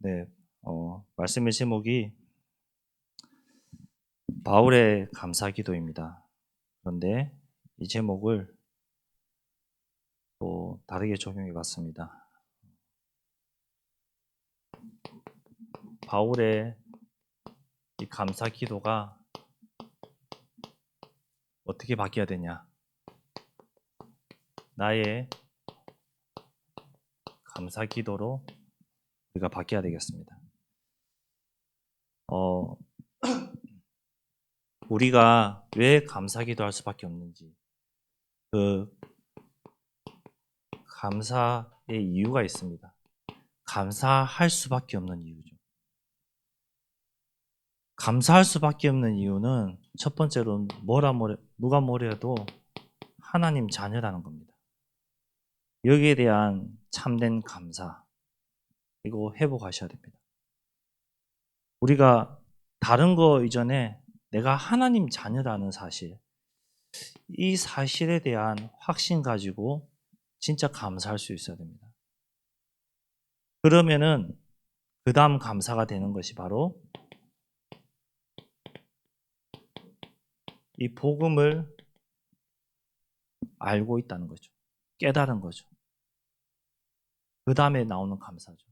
네, 말씀의 제목이 바울의 감사기도입니다. 그런데 이 제목을 또 다르게 적용해 봤습니다. 바울의 이 감사기도가 어떻게 바뀌어야 되냐? 나의 감사기도로 우리가 바뀌어야 되겠습니다. 우리가 왜 감사기도할 수밖에 없는지, 그 감사의 이유가 있습니다. 감사할 수밖에 없는 이유죠. 감사할 수밖에 없는 이유는 첫 번째로 누가 뭐래도 하나님 자녀라는 겁니다. 여기에 대한 참된 감사, 이거 회복하셔야 됩니다. 우리가 다른 거 이전에 내가 하나님 자녀라는 사실, 이 사실에 대한 확신 가지고 진짜 감사할 수 있어야 됩니다. 그러면은 그 다음 감사가 되는 것이 바로 이 복음을 알고 있다는 거죠. 깨달은 거죠. 그 다음에 나오는 감사죠.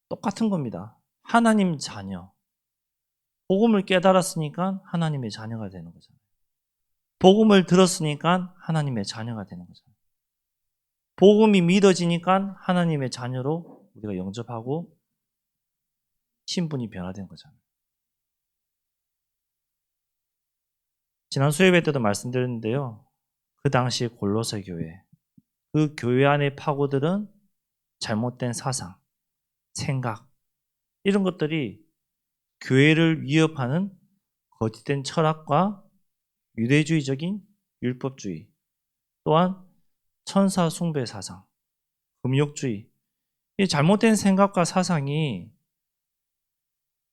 똑같은 겁니다. 하나님 자녀. 복음을 깨달았으니까 하나님의 자녀가 되는 거잖아요. 복음을 들었으니까 하나님의 자녀가 되는 거잖아요. 복음이 믿어지니까 하나님의 자녀로 우리가 영접하고 신분이 변화된 거잖아요. 지난 수요예배 때도 말씀드렸는데요. 그 당시 골로새 교회, 그 교회 안의 파고들은 잘못된 사상, 생각, 이런 것들이 교회를 위협하는 거짓된 철학과 유대주의적인 율법주의, 또한 천사 숭배 사상, 금욕주의, 이 잘못된 생각과 사상이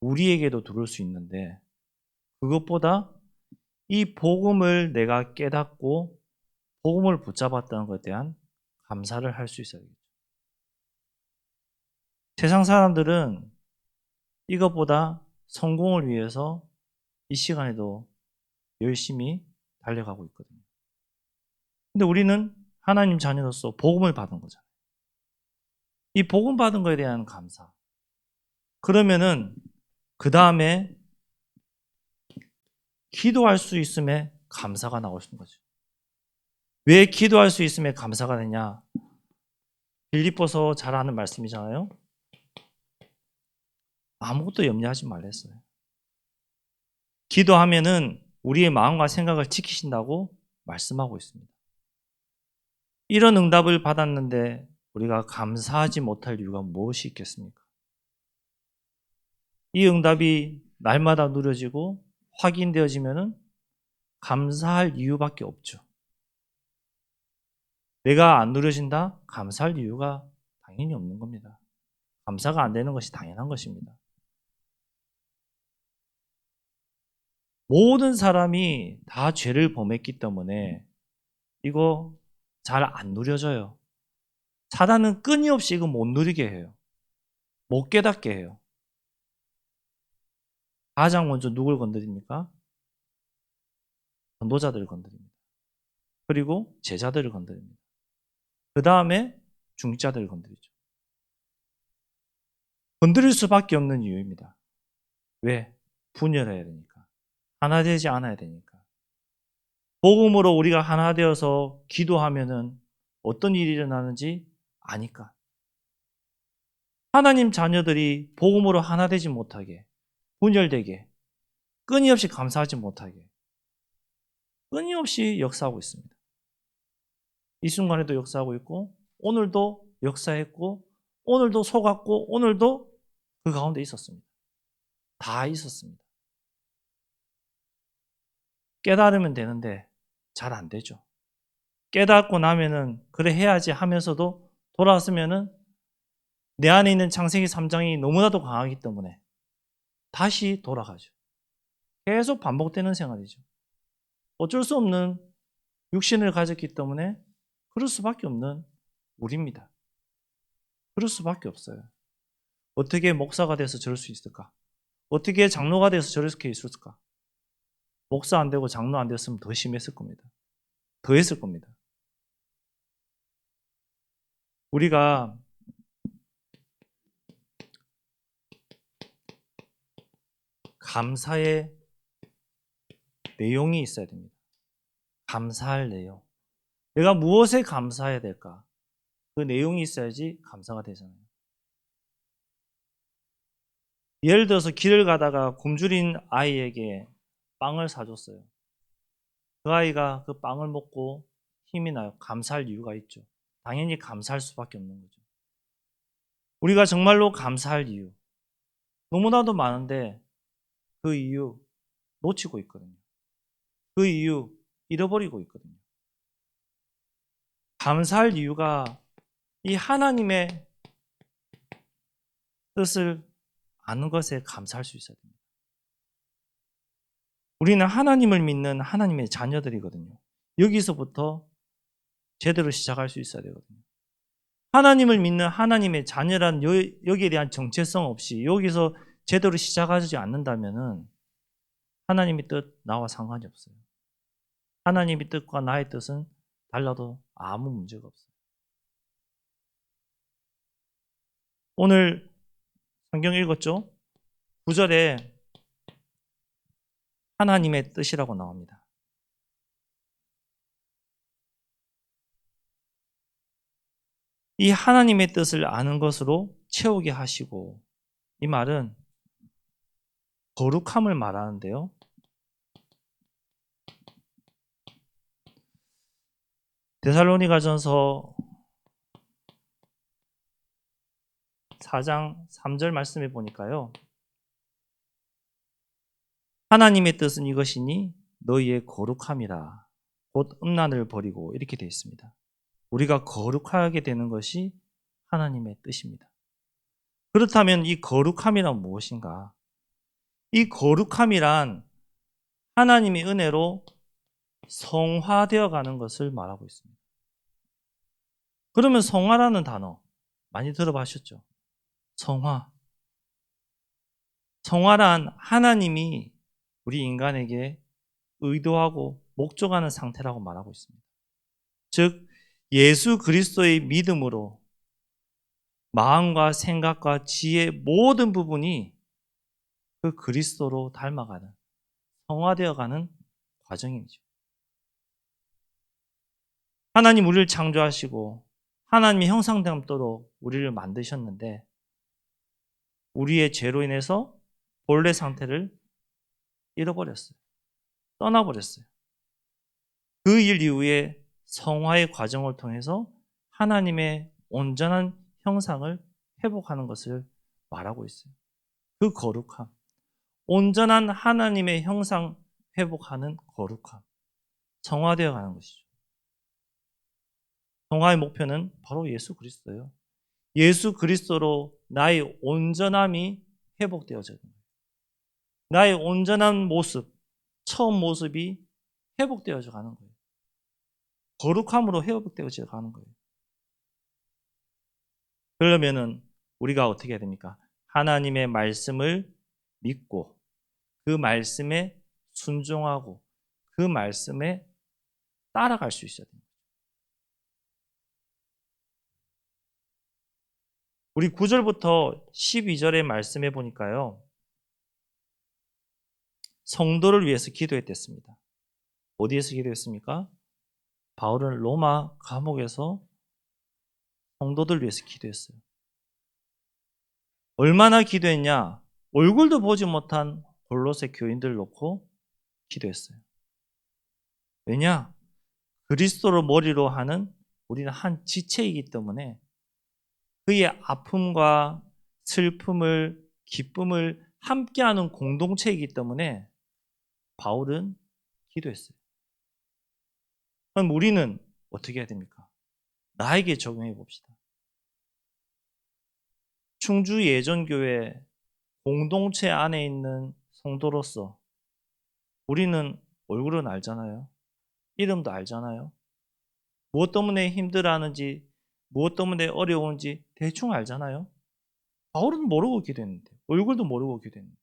우리에게도 들어올 수 있는데, 그것보다 이 복음을 내가 깨닫고 복음을 붙잡았다는 것에 대한 감사를 할 수 있어야겠죠. 세상 사람들은 이것보다 성공을 위해서 이 시간에도 열심히 달려가고 있거든요. 근데 우리는 하나님 자녀로서 복음을 받은 거잖아요. 이 복음 받은 것에 대한 감사. 그러면은 그 다음에 기도할 수 있음에 감사가 나올 수 있는 거죠. 왜 기도할 수 있음에 감사가 되냐? 빌립보서 잘 아는 말씀이잖아요. 아무것도 염려하지 말랬어요. 기도하면은 우리의 마음과 생각을 지키신다고 말씀하고 있습니다. 이런 응답을 받았는데 우리가 감사하지 못할 이유가 무엇이 있겠습니까? 이 응답이 날마다 누려지고 확인되어지면은 감사할 이유밖에 없죠. 내가 안 누려진다? 감사할 이유가 당연히 없는 겁니다. 감사가 안 되는 것이 당연한 것입니다. 모든 사람이 다 죄를 범했기 때문에 이거 잘 안 누려져요. 사단은 끊임없이 이거 못 누리게 해요. 못 깨닫게 해요. 가장 먼저 누굴 건드립니까? 전도자들을 건드립니다. 그리고 제자들을 건드립니다. 그 다음에 중직자들을 건드리죠. 건드릴 수밖에 없는 이유입니다. 왜? 분열해야 되니까. 하나 되지 않아야 되니까. 복음으로 우리가 하나 되어서 기도하면은 어떤 일이 일어나는지 아니까. 하나님 자녀들이 복음으로 하나 되지 못하게, 분열되게, 끊임없이 감사하지 못하게, 끊임없이 역사하고 있습니다. 이 순간에도 역사하고 있고, 오늘도 역사했고, 오늘도 속았고, 오늘도 그 가운데 있었습니다. 다 있었습니다. 깨달으면 되는데 잘 안 되죠. 깨닫고 나면은 그래 해야지 하면서도 돌아왔으면은 내 안에 있는 창세기 3장이 너무나도 강하기 때문에 다시 돌아가죠. 계속 반복되는 생활이죠. 어쩔 수 없는 육신을 가졌기 때문에 그럴 수밖에 없는 우리입니다. 그럴 수밖에 없어요. 어떻게 목사가 돼서 저럴 수 있을까? 어떻게 장로가 돼서 저럴 수 있을까? 목사 안 되고 장로 안 됐으면 더 심했을 겁니다. 더 했을 겁니다. 우리가 감사의 내용이 있어야 됩니다. 감사할 내용. 내가 무엇에 감사해야 될까? 그 내용이 있어야지 감사가 되잖아요. 예를 들어서 길을 가다가 굶주린 아이에게 빵을 사줬어요. 그 아이가 그 빵을 먹고 힘이 나요. 감사할 이유가 있죠. 당연히 감사할 수밖에 없는 거죠. 우리가 정말로 감사할 이유. 너무나도 많은데 그 이유 놓치고 있거든요. 그 이유 잃어버리고 있거든요. 감사할 이유가 이 하나님의 뜻을 아는 것에 감사할 수 있어야 됩니다. 우리는 하나님을 믿는 하나님의 자녀들이거든요. 여기서부터 제대로 시작할 수 있어야 되거든요. 하나님을 믿는 하나님의 자녀란 여기에 대한 정체성 없이 여기서 제대로 시작하지 않는다면 하나님의 뜻 나와 상관이 없어요. 하나님의 뜻과 나의 뜻은 달라도 아무 문제가 없어요. 오늘 성경 읽었죠? 9절에 하나님의 뜻이라고 나옵니다. 이 하나님의 뜻을 아는 것으로 채우게 하시고, 이 말은 거룩함을 말하는데요. 데살로니가전서 4장 3절 말씀해 보니까요. 하나님의 뜻은 이것이니 너희의 거룩함이라 곧 음란을 버리고 이렇게 되어 있습니다. 우리가 거룩하게 되는 것이 하나님의 뜻입니다. 그렇다면 이 거룩함이란 무엇인가? 이 거룩함이란 하나님의 은혜로 성화되어 가는 것을 말하고 있습니다. 그러면 성화라는 단어 많이 들어보셨죠? 성화. 성화란 하나님이 우리 인간에게 의도하고 목적하는 상태라고 말하고 있습니다. 즉 예수 그리스도의 믿음으로 마음과 생각과 지혜 모든 부분이 그 그리스도로 닮아가는 성화되어가는 과정이죠. 하나님 우리를 창조하시고 하나님의 형상대로 우리를 만드셨는데 우리의 죄로 인해서 본래 상태를 잃어버렸어요. 떠나버렸어요. 그 일 이후에 성화의 과정을 통해서 하나님의 온전한 형상을 회복하는 것을 말하고 있어요. 그 거룩함. 온전한 하나님의 형상 회복하는 거룩함. 성화되어 가는 것이죠. 성화의 목표는 바로 예수 그리스도예요. 예수 그리스도로 나의 온전함이 회복되어져요. 나의 온전한 모습, 처음 모습이 회복되어져 가는 거예요. 거룩함으로 회복되어져 가는 거예요. 그러면은 우리가 어떻게 해야 됩니까? 하나님의 말씀을 믿고 그 말씀에 순종하고 그 말씀에 따라갈 수 있어야 됩니다. 우리 9절부터 12절의 말씀해 보니까요. 성도를 위해서 기도했댔습니다. 어디에서 기도했습니까? 바울은 로마 감옥에서 성도들 위해서 기도했어요. 얼마나 기도했냐? 얼굴도 보지 못한 골로새 교인들을 놓고 기도했어요. 왜냐? 그리스도를 머리로 하는 우리는 한 지체이기 때문에 그의 아픔과 슬픔을, 기쁨을 함께하는 공동체이기 때문에 바울은 기도했어요. 그럼 우리는 어떻게 해야 됩니까? 나에게 적용해 봅시다. 충주 예전교회 공동체 안에 있는 성도로서 우리는 얼굴은 알잖아요. 이름도 알잖아요. 무엇 때문에 힘들어하는지, 무엇 때문에 어려운지 대충 알잖아요. 바울은 모르고 기도했는데, 얼굴도 모르고 기도했는데.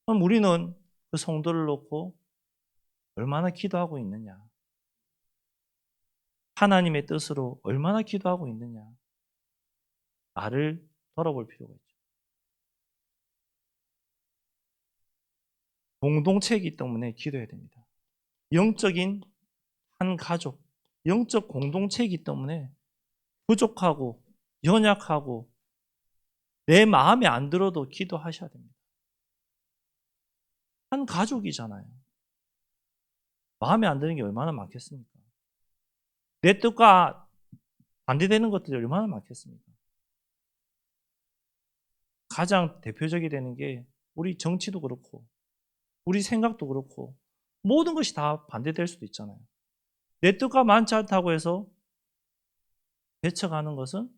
그럼 우리는 그 성도를 놓고 얼마나 기도하고 있느냐? 하나님의 뜻으로 얼마나 기도하고 있느냐? 나를 돌아볼 필요가 있죠. 공동체이기 때문에 기도해야 됩니다. 영적인 한 가족, 영적 공동체이기 때문에 부족하고 연약하고 내 마음에 안 들어도 기도하셔야 됩니다. 한 가족이잖아요. 마음에 안 드는 게 얼마나 많겠습니까? 내 뜻과 반대되는 것들이 얼마나 많겠습니까? 가장 대표적이 되는 게 우리 정치도 그렇고 우리 생각도 그렇고 모든 것이 다 반대될 수도 있잖아요. 내 뜻과 많지 않다고 해서 대처가는 것은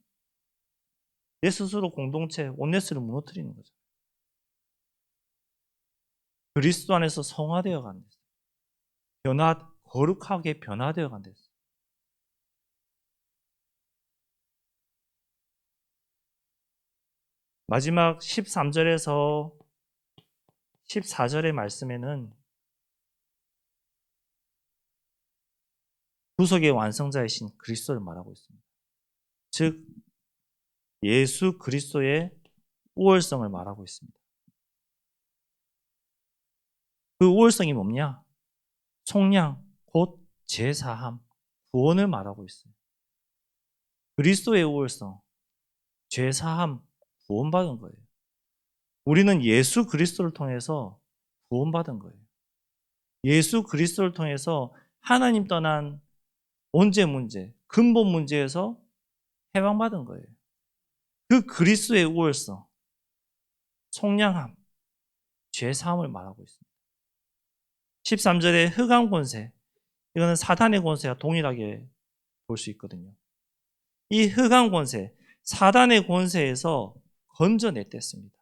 내 스스로 공동체, 온네스를 무너뜨리는 거죠. 그리스도 안에서 성화되어 가는 데서 거룩하게 변화되어 가는 데서 마지막 13절에서 14절의 말씀에는 구속의 완성자이신 그리스도를 말하고 있습니다. 즉 예수 그리스도의 우월성을 말하고 있습니다. 그 우월성이 뭐냐? 속량, 곧 제사함, 구원을 말하고 있어요. 그리스도의 우월성, 죄사함, 구원받은 거예요. 우리는 예수 그리스도를 통해서 구원받은 거예요. 예수 그리스도를 통해서 하나님 떠난 원죄 문제, 근본 문제에서 해방받은 거예요. 그 그리스도의 우월성, 속량함, 죄사함을 말하고 있습니다. 13절의 흑암 권세, 이거는 사단의 권세와 동일하게 볼 수 있거든요. 이 흑암 권세, 사단의 권세에서 건져냈댔습니다.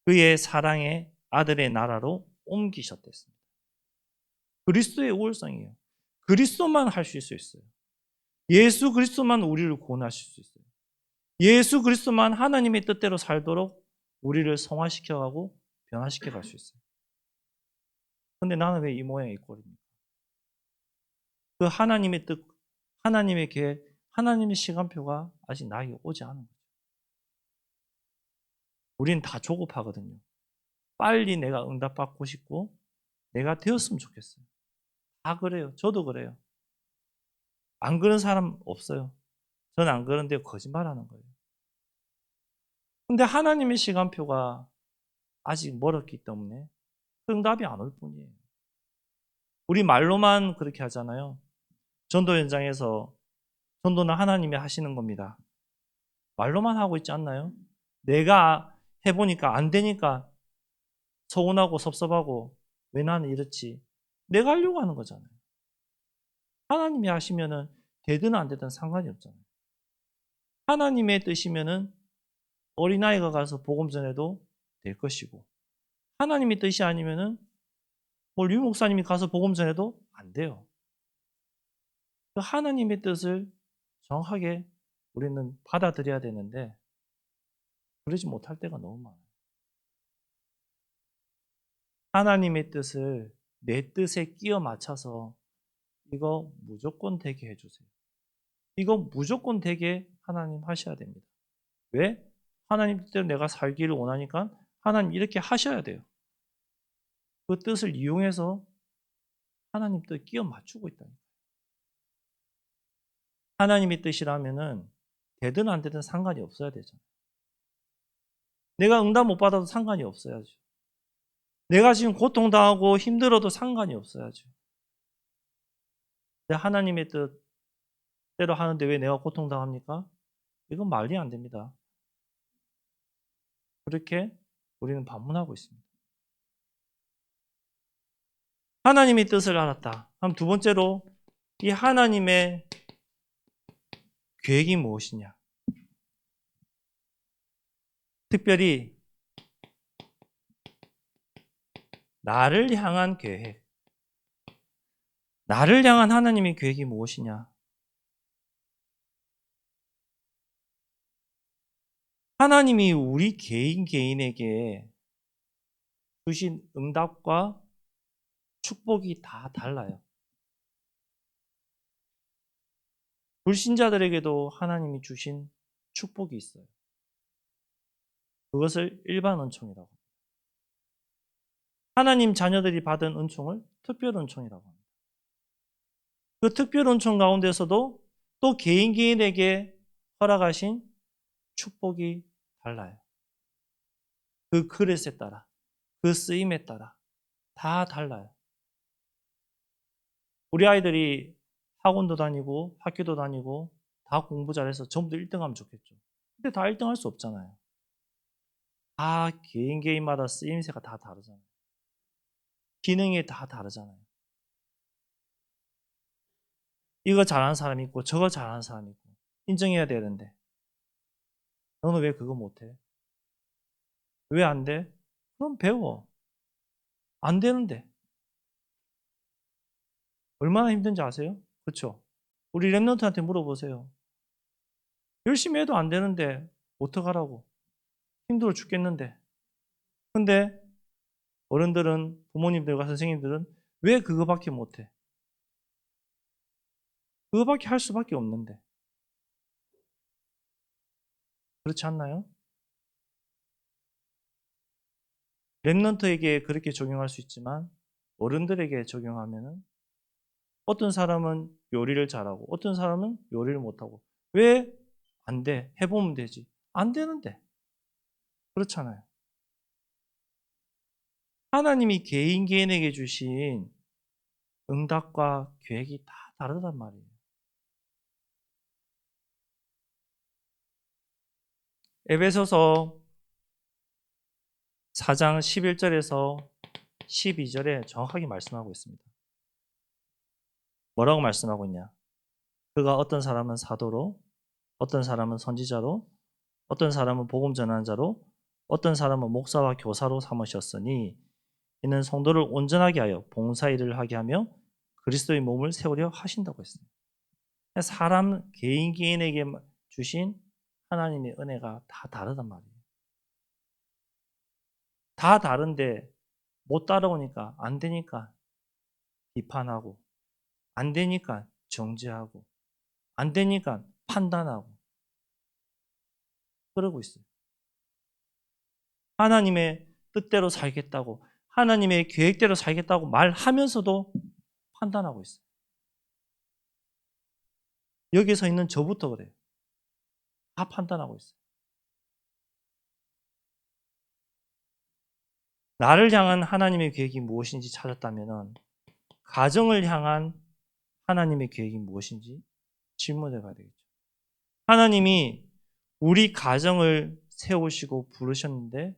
그의 사랑의 아들의 나라로 옮기셨댔습니다. 그리스도의 우월성이에요. 그리스도만 할 수 있어요. 예수 그리스도만 우리를 구원하실 수 있어요. 예수 그리스도만 하나님의 뜻대로 살도록 우리를 성화시켜가고 변화시켜 갈 수 있어요. 근데 나는 왜 이 모양의 꼴입니까? 그 하나님의 뜻, 하나님의 계획, 하나님의 시간표가 아직 나에게 오지 않은 거죠. 우리는 다 조급하거든요. 빨리 내가 응답받고 싶고 내가 되었으면 좋겠어요. 다 그래요. 저도 그래요. 안 그런 사람 없어요. 저는 안 그런데 거짓말하는 거예요. 근데 하나님의 시간표가 아직 멀었기 때문에 응답이 안 올 뿐이에요. 우리 말로만 그렇게 하잖아요. 전도 현장에서 전도는 하나님이 하시는 겁니다. 말로만 하고 있지 않나요? 내가 해보니까 안 되니까 서운하고 섭섭하고 왜 나는 이렇지? 내가 하려고 하는 거잖아요. 하나님이 하시면은 되든 안 되든 상관이 없잖아요. 하나님의 뜻이면은 어린아이가 가서 복음 전해도 될 것이고 하나님의 뜻이 아니면은 류 목사님이 가서 복음 전해도 안 돼요. 그 하나님의 뜻을 정확하게 우리는 받아들여야 되는데 그러지 못할 때가 너무 많아요. 하나님의 뜻을 내 뜻에 끼워 맞춰서 이거 무조건 되게 해주세요. 이거 무조건 되게 하나님 하셔야 됩니다. 왜? 하나님 뜻대로 내가 살기를 원하니까 하나님 이렇게 하셔야 돼요. 그 뜻을 이용해서 하나님 뜻 끼워 맞추고 있다. 하나님의 뜻이라면은 되든 안 되든 상관이 없어야 되잖아요. 내가 응답 못 받아도 상관이 없어야죠. 내가 지금 고통당하고 힘들어도 상관이 없어야죠. 하나님의 뜻대로 하는데 왜 내가 고통당합니까? 이건 말이 안 됩니다. 그렇게 우리는 반문하고 있습니다. 하나님의 뜻을 알았다. 그럼 두 번째로 이 하나님의 계획이 무엇이냐? 특별히 나를 향한 계획. 나를 향한 하나님의 계획이 무엇이냐? 하나님이 우리 개인에게 주신 응답과 축복이 다 달라요. 불신자들에게도 하나님이 주신 축복이 있어요. 그것을 일반 은총이라고 합니다. 하나님 자녀들이 받은 은총을 특별 은총이라고 합니다. 그 특별 은총 가운데서도 또 개인에게 허락하신 축복이 달라요. 그 그릇에 따라, 그 쓰임에 따라 다 달라요. 우리 아이들이 학원도 다니고 학교도 다니고 다 공부 잘해서 전부 다 1등 하면 좋겠죠. 근데 다 1등 할 수 없잖아요. 다 개인마다 쓰임새가 다 다르잖아요. 기능이 다 다르잖아요. 이거 잘하는 사람이 있고 저거 잘하는 사람이 있고 인정해야 되는데 너는 왜 그거 못해? 왜 안 돼? 그럼 배워. 안 되는데. 얼마나 힘든지 아세요? 그렇죠? 우리 랩런트한테 물어보세요. 열심히 해도 안 되는데 어떡하라고. 힘들어 죽겠는데. 근데 어른들은, 부모님들과 선생님들은 왜 그거밖에 못해? 그거밖에 할 수밖에 없는데. 그렇지 않나요? 랩런트에게 그렇게 적용할 수 있지만 어른들에게 적용하면은 어떤 사람은 요리를 잘하고 어떤 사람은 요리를 못하고 왜 안 돼? 해보면 되지. 안 되는데. 그렇잖아요. 하나님이 개인에게 주신 응답과 계획이 다 다르단 말이에요. 에베소서 4장 11절에서 12절에 정확하게 말씀하고 있습니다. 뭐라고 말씀하고 있냐? 그가 어떤 사람은 사도로, 어떤 사람은 선지자로, 어떤 사람은 복음 전하는 자로, 어떤 사람은 목사와 교사로 삼으셨으니 이는 성도를 온전하게 하여 봉사일을 하게 하며 그리스도의 몸을 세우려 하신다고 했어요. 사람 개인에게 주신 하나님의 은혜가 다 다르단 말이에요. 다 다른데 못 따라오니까 안 되니까 비판하고 안 되니까 정죄하고 안 되니까 판단하고 그러고 있어요. 하나님의 뜻대로 살겠다고 하나님의 계획대로 살겠다고 말하면서도 판단하고 있어요. 여기 서 있는 저부터 그래요. 다 판단하고 있어요. 나를 향한 하나님의 계획이 무엇인지 찾았다면 가정을 향한 하나님의 계획이 무엇인지 질문해 봐야 되겠죠. 하나님이 우리 가정을 세우시고 부르셨는데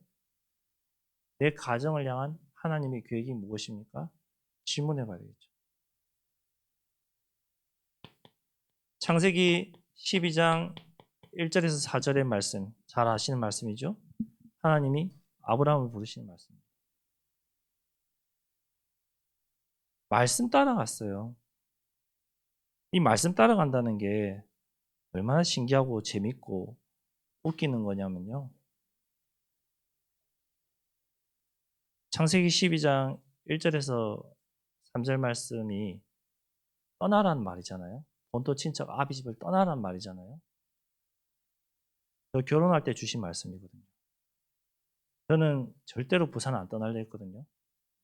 내 가정을 향한 하나님의 계획이 무엇입니까? 질문해 봐야 되겠죠. 창세기 12장 1절에서 4절의 말씀, 잘 아시는 말씀이죠. 하나님이 아브라함을 부르시는 말씀입니다. 말씀 따라갔어요. 이 말씀 따라간다는 게 얼마나 신기하고 재밌고 웃기는 거냐면요. 창세기 12장 1절에서 3절 말씀이 떠나란 말이잖아요. 본토 친척 아비 집을 떠나란 말이잖아요. 저 결혼할 때 주신 말씀이거든요. 저는 절대로 부산 안 떠날려 했거든요.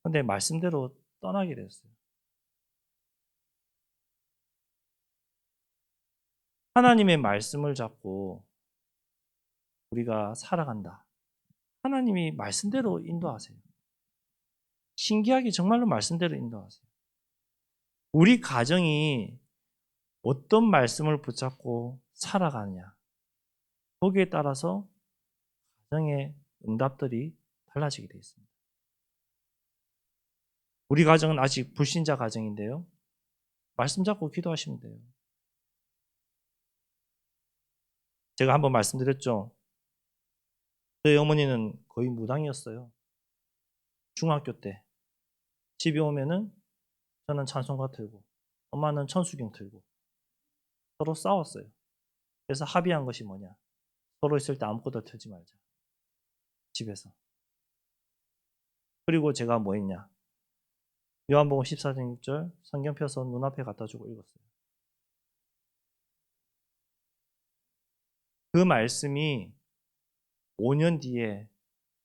근데 말씀대로 떠나게 됐어요. 하나님의 말씀을 잡고 우리가 살아간다. 하나님이 말씀대로 인도하세요. 신기하게 정말로 말씀대로 인도하세요. 우리 가정이 어떤 말씀을 붙잡고 살아가느냐. 거기에 따라서 가정의 응답들이 달라지게 되어 있습니다. 우리 가정은 아직 불신자 가정인데요. 말씀 잡고 기도하시면 돼요. 제가 한번 말씀드렸죠. 저희 어머니는 거의 무당이었어요. 중학교 때. 집에 오면은 저는 찬송가 틀고 엄마는 천수경 틀고 서로 싸웠어요. 그래서 합의한 것이 뭐냐. 서로 있을 때 아무것도 틀지 말자. 집에서. 그리고 제가 뭐 했냐. 요한복음 14장 6절 성경 펴서 눈앞에 갖다 주고 읽었어요. 그 말씀이 5년 뒤에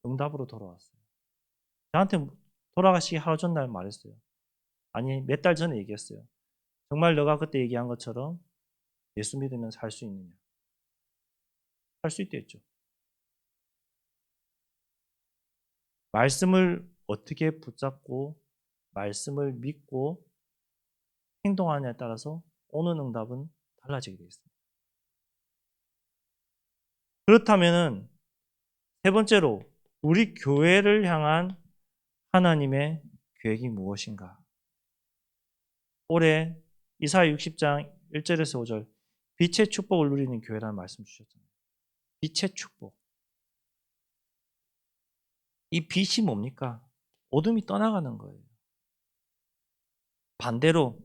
응답으로 돌아왔어요. 저한테 돌아가시기 하루 전날 말했어요. 아니 몇 달 전에 얘기했어요. 정말 너가 그때 얘기한 것처럼 예수 믿으면 살 수 있느냐. 살 수 있댔죠. 말씀을 어떻게 붙잡고 말씀을 믿고 행동하느냐에 따라서 오는 응답은 달라지게 되어 있습니다. 그렇다면 세 번째로 우리 교회를 향한 하나님의 계획이 무엇인가? 올해 이사야 60장 1절에서 5절 빛의 축복을 누리는 교회라는 말씀 주셨잖아요. 빛의 축복. 이 빛이 뭡니까? 어둠이 떠나가는 거예요. 반대로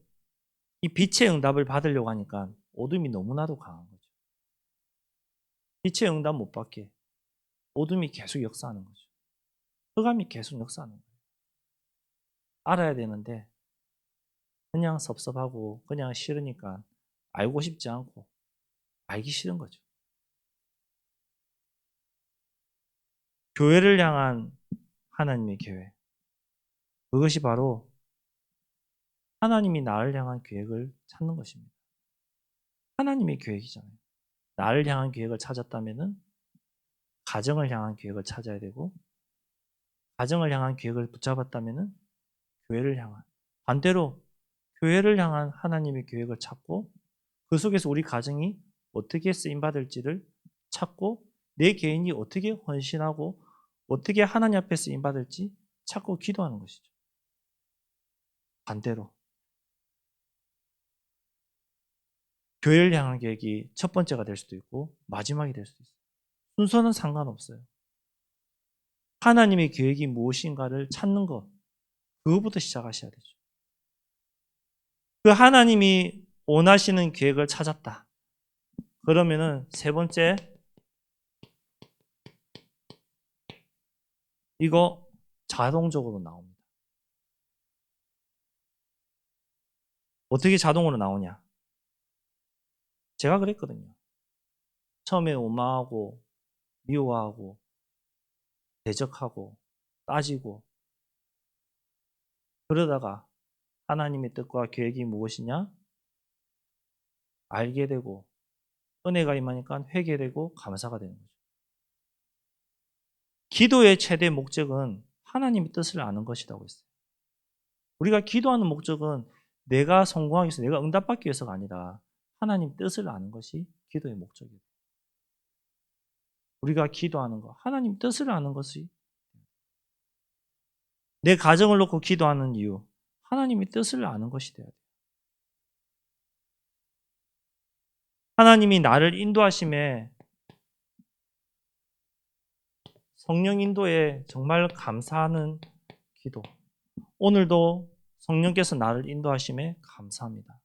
이 빛의 응답을 받으려고 하니까 어둠이 너무나도 강한 거죠. 빛의 응답 못 받게 어둠이 계속 역사하는 거죠. 흑암이 계속 역사하는 거예요. 알아야 되는데 그냥 섭섭하고 그냥 싫으니까 알고 싶지 않고 알기 싫은 거죠. 교회를 향한 하나님의 계획. 그것이 바로 하나님이 나를 향한 계획을 찾는 것입니다. 하나님의 계획이잖아요. 나를 향한 계획을 찾았다면은 가정을 향한 계획을 찾아야 되고 가정을 향한 계획을 붙잡았다면은 교회를 향한 반대로 교회를 향한 하나님의 계획을 찾고 그 속에서 우리 가정이 어떻게 쓰임받을지를 찾고 내 개인이 어떻게 헌신하고 어떻게 하나님 앞에 쓰임받을지 찾고 기도하는 것이죠. 반대로 교회를 향한 계획이 첫 번째가 될 수도 있고 마지막이 될 수도 있어요. 순서는 상관없어요. 하나님의 계획이 무엇인가를 찾는 것 그거부터 시작하셔야 되죠. 그 하나님이 원하시는 계획을 찾았다. 그러면은 세 번째 이거 자동적으로 나옵니다. 어떻게 자동으로 나오냐? 제가 그랬거든요. 처음에 원망하고 미워하고 대적하고 따지고 그러다가 하나님의 뜻과 계획이 무엇이냐? 알게 되고 은혜가 임하니까 회개되고 감사가 되는 거죠. 기도의 최대 목적은 하나님의 뜻을 아는 것이라고 했어요. 우리가 기도하는 목적은 내가 성공하기 위해서 내가 응답받기 위해서가 아니라 하나님 뜻을 아는 것이 기도의 목적이에요. 우리가 기도하는 것, 하나님 뜻을 아는 것이 내 가정을 놓고 기도하는 이유, 하나님의 뜻을 아는 것이 돼야 돼요. 하나님이 나를 인도하심에 성령 인도에 정말 감사하는 기도. 오늘도 성령께서 나를 인도하심에 감사합니다.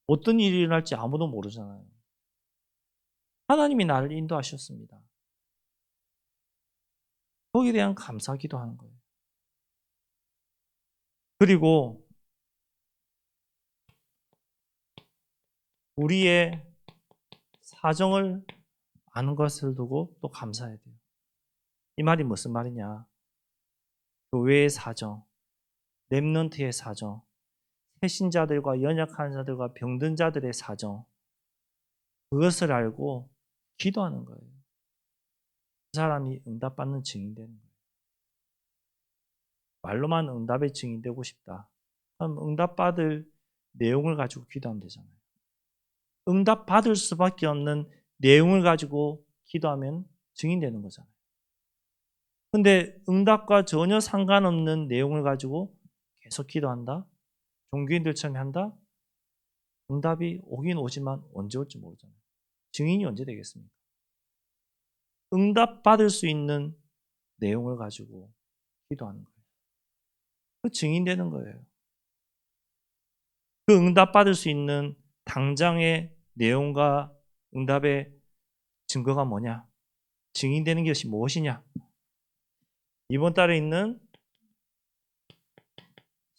어떤 일이 일어날지 아무도 모르잖아요. 하나님이 나를 인도하셨습니다. 거기에 대한 감사 기도하는 거예요. 그리고 우리의 사정을 아는 것을 두고 또 감사해야 돼요. 이 말이 무슨 말이냐? 교회의 사정, 렘넌트의 사정, 새신자들과 연약한 자들과 병든 자들의 사정, 그것을 알고 기도하는 거예요. 그 사람이 응답받는 증인 되는 거예요. 말로만 응답의 증인 되고 싶다. 그럼 응답받을 내용을 가지고 기도하면 되잖아요. 응답받을 수밖에 없는 내용을 가지고 기도하면 증인 되는 거잖아요. 근데 응답과 전혀 상관없는 내용을 가지고 계속 기도한다? 종교인들처럼 한다? 응답이 오긴 오지만 언제 올지 모르잖아요. 증인이 언제 되겠습니까? 응답받을 수 있는 내용을 가지고 기도하는 거예요. 그 증인 되는 거예요. 그 응답받을 수 있는 당장의 내용과 응답의 증거가 뭐냐? 증인되는 것이 무엇이냐? 이번 달에 있는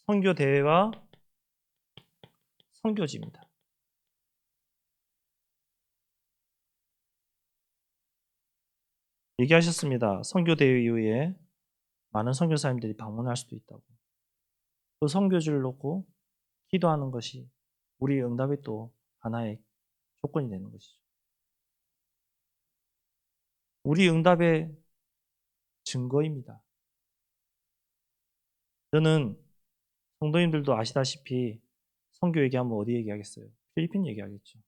선교 대회와 선교지입니다. 얘기하셨습니다. 선교 대회 이후에 많은 선교사님들이 방문할 수도 있다고. 그 선교지를 놓고 기도하는 것이 우리 응답의 또 하나의 조건이 되는 것이죠. 우리 응답의 증거입니다. 저는 성도님들도 아시다시피 선교 얘기하면 어디 얘기하겠어요? 필리핀 얘기하겠죠.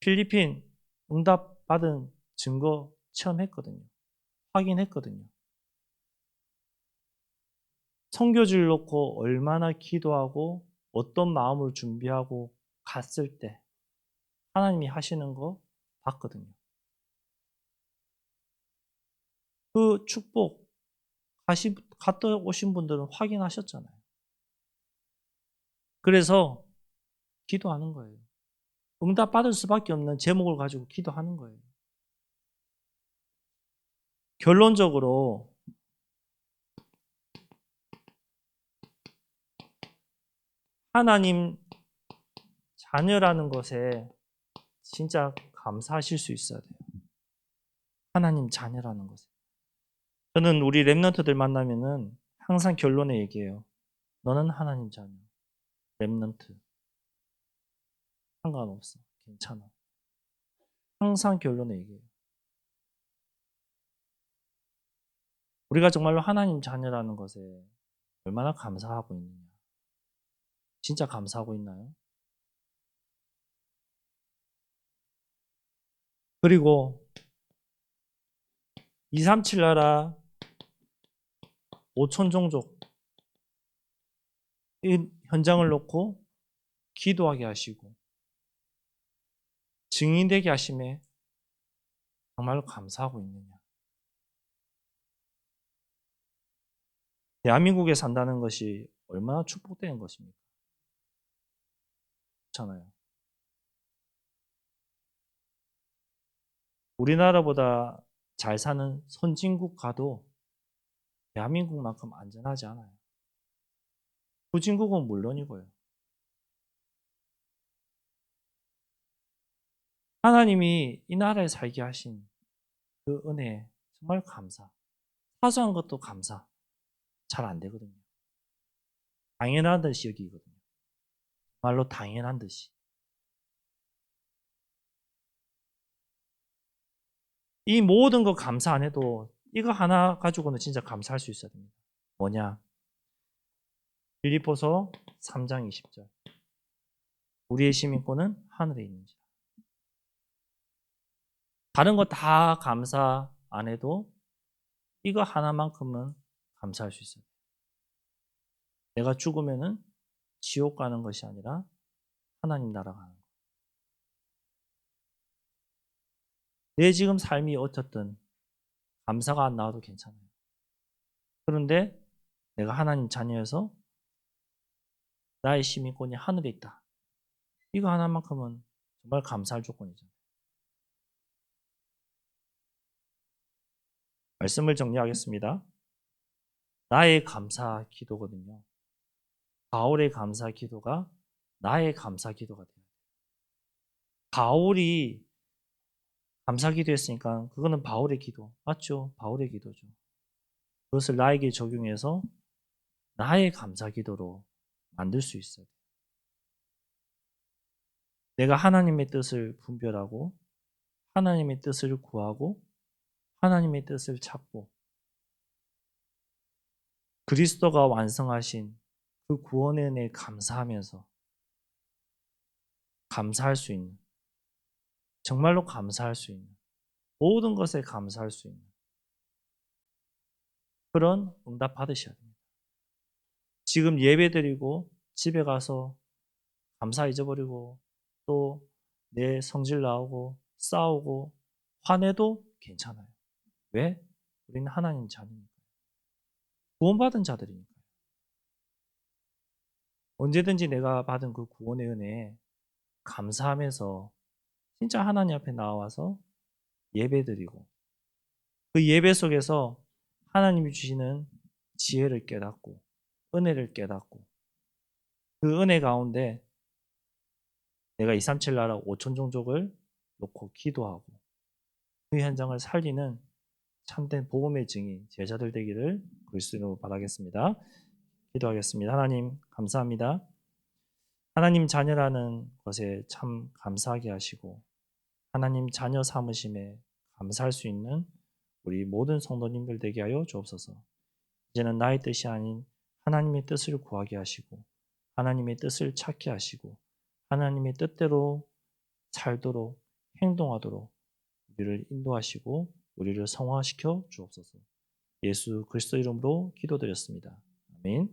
필리핀 응답 받은 증거 체험했거든요. 확인했거든요. 선교지를 놓고 얼마나 기도하고 어떤 마음을 준비하고 갔을 때 하나님이 하시는 거 봤거든요. 그 축복 갔다 오신 분들은 확인하셨잖아요. 그래서 기도하는 거예요. 응답 받을 수밖에 없는 제목을 가지고 기도하는 거예요. 결론적으로 하나님 자녀라는 것에 진짜 감사하실 수 있어야 돼요. 하나님 자녀라는 것에. 저는 우리 랩런트들 만나면은 항상 결론에 얘기해요. 너는 하나님 자녀. 랩런트. 상관없어. 괜찮아. 항상 결론에 얘기해요. 우리가 정말로 하나님 자녀라는 것에 얼마나 감사하고 있느냐. 진짜 감사하고 있나요? 그리고 237 나라 5천 종족 이 현장을 놓고 기도하게 하시고 증인되게 하심에 정말로 감사하고 있느냐. 대한민국에 산다는 것이 얼마나 축복되는 것입니까? 그렇잖아요. 우리나라보다 잘 사는 선진국 가도 대한민국만큼 안전하지 않아요. 후진국은 물론이고요. 하나님이 이 나라에 살게 하신 그 은혜 정말 감사. 사소한 것도 감사. 잘 안 되거든요. 당연한 듯이 여기거든요. 말로 당연한 듯이. 이 모든 거 감사 안 해도 이거 하나 가지고는 진짜 감사할 수 있어야 됩니다. 뭐냐? 빌립보서 3장 20절. 우리의 시민권은 하늘에 있는지. 다른 거 다 감사 안 해도 이거 하나만큼은 감사할 수 있어요. 내가 죽으면은 지옥 가는 것이 아니라 하나님 나라 가는 거. 내 지금 삶이 어떻든 감사가 안 나와도 괜찮아요. 그런데 내가 하나님 자녀여서 나의 시민권이 하늘에 있다. 이거 하나만큼은 정말 감사할 조건이잖아요. 말씀을 정리하겠습니다. 나의 감사 기도거든요. 바울의 감사 기도가 나의 감사 기도가 돼요. 바울이 감사 기도했으니까 그거는 바울의 기도. 맞죠? 바울의 기도죠. 그것을 나에게 적용해서 나의 감사 기도로 만들 수 있어요. 내가 하나님의 뜻을 분별하고 하나님의 뜻을 구하고 하나님의 뜻을 찾고 그리스도가 완성하신 그 구원의 은혜에 감사하면서 감사할 수 있는, 정말로 감사할 수 있는, 모든 것에 감사할 수 있는 그런 응답 받으셔야 됩니다. 지금 예배 드리고 집에 가서 감사 잊어버리고 또 내 성질 나오고 싸우고 화내도 괜찮아요. 왜? 우리는 하나님 자녀니까요. 구원받은 자들이니까요. 언제든지 내가 받은 그 구원의 은혜에 감사하면서 진짜 하나님 앞에 나와서 예배드리고 그 예배 속에서 하나님이 주시는 지혜를 깨닫고 은혜를 깨닫고 그 은혜 가운데 내가 237 나라 5천 종족을 놓고 기도하고 그 현장을 살리는 참된 복음의 증인 제자들 되기를 그리스도로 바라겠습니다. 기도하겠습니다. 하나님 감사합니다. 하나님 자녀라는 것에 참 감사하게 하시고 하나님 자녀 삼으심에 감사할 수 있는 우리 모든 성도님들 되게 하여 주옵소서. 이제는 나의 뜻이 아닌 하나님의 뜻을 구하게 하시고 하나님의 뜻을 찾게 하시고 하나님의 뜻대로 살도록 행동하도록 우리를 인도하시고 우리를 성화시켜 주옵소서. 예수 그리스도 이름으로 기도드렸습니다. 아멘.